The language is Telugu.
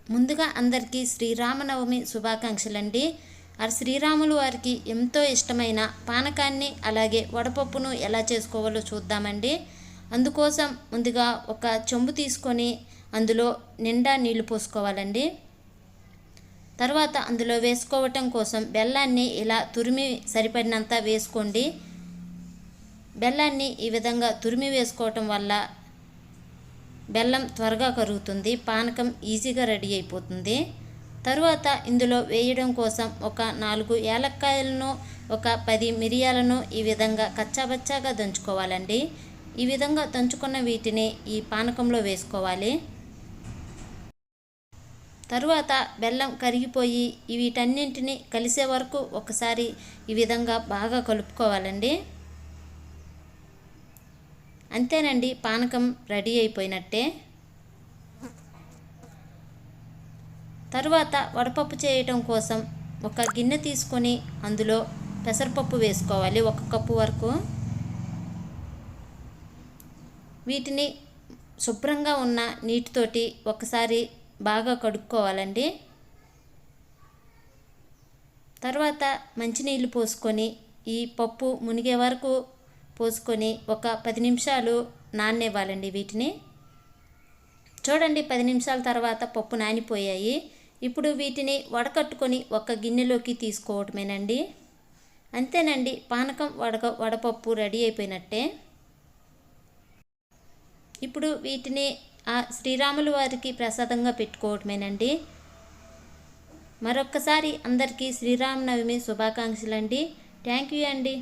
ముందుగా అందరికీ శ్రీరామనవమి శుభాకాంక్షలండి. శ్రీరాములు వారికి ఎంతో ఇష్టమైన పానకాన్ని అలాగే వడపప్పును ఎలా చేసుకోవాలో చూద్దామండి. అందుకోసం ముందుగా ఒక చెంబు తీసుకొని అందులో నిండా నీళ్లు పోసుకోవాలండి. తర్వాత అందులో వేసుకోవటం కోసం బెల్లాన్ని ఇలా తురిమి సరిపడినంత వేసుకోండి. బెల్లాన్ని ఈ విధంగా తురిమి వేసుకోవటం వల్ల బెల్లం త్వరగా కరుగుతుంది, పానకం ఈజీగా రెడీ అయిపోతుంది. తరువాత ఇందులో వేయడం కోసం ఒక 4 యాలక్కాయలను, ఒక 10 మిరియాలను ఈ విధంగా కచ్చాబచ్చాగా దంచుకోవాలండి. ఈ విధంగా దంచుకున్న వీటిని ఈ పానకంలో వేసుకోవాలి. తరువాత బెల్లం కరిగిపోయి వీటన్నింటినీ కలిసే వరకు ఒకసారి ఈ విధంగా బాగా కలుపుకోవాలండి. అంతేనండి, పానకం రెడీ అయిపోయినట్టే. తరువాత వడపప్పు చేయటం కోసం ఒక గిన్నె తీసుకొని అందులో పెసరపప్పు వేసుకోవాలి, 1 కప్పు వరకు. వీటిని శుభ్రంగా ఉన్న నీటితోటి ఒకసారి బాగా కడుక్కోవాలండి. తర్వాత మంచినీళ్ళు పోసుకొని ఈ పప్పు మునిగే వరకు పోసుకొని ఒక 10 నిమిషాలు నాననివ్వాలండి వీటిని. చూడండి, 10 నిమిషాల తర్వాత పప్పు నానిపోయాయి. ఇప్పుడు వీటిని వడకట్టుకొని ఒక గిన్నెలోకి తీసుకోవటమేనండి. అంతేనండి, పానకం వడపప్పు రెడీ అయిపోయినట్టే. ఇప్పుడు వీటిని శ్రీరాములు వారికి ప్రసాదంగా పెట్టుకోవటమేనండి. మరొక్కసారి అందరికీ శ్రీరామనవమి శుభాకాంక్షలండి. థ్యాంక్ యూ అండి.